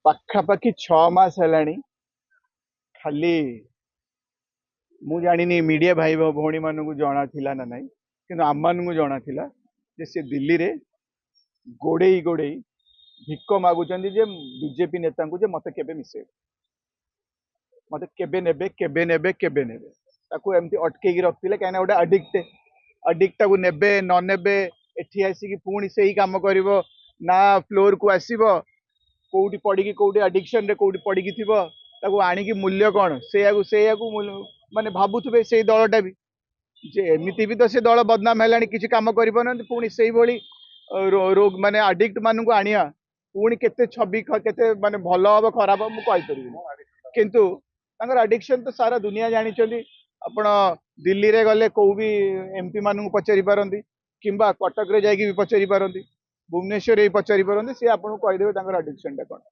पाखापाखि 6 मास है खाली मु जानी मीडिया भाई भौणी मान जना थिला ना नहीं कि आम मान जना थिला जे से दिल्ली रे गोड़े गोड़े भिक मागुचंदी जे बीजेपी नेता को जे मते केबे मिसे मते केबे नेबे ताकू एमती अटके रखते कहीं गोटे अडिक्ट को नेबे न नेबे एठी आसिकी पुणी से ही काम करिवो ना फ्लोर को आसीबो कोउटी पड़ी कोउटी एडिक्शन रे कोउटी पड़ी थिबो ताकू आनिकी मूल्य कौन से माने भाबुथबे से दलटा भी जे एमिति भी तो से दल बदनाम है किसी कम कर पुणी से रोग माने अडिक्ट मान को आनिया पुणी केते छवि केते माने भल हम खराब हम कहीपरि किंतु आडिक्शन तो सारा दुनिया जानी आपण दिल्ली रे गले को भी एमपी मान पचारि पारती किंबा कटक रे जाकि भी पचारि पारती भुवनेश्वर पचारि पारती सी आपको कहीदेवे आडिक्शन टा कौन।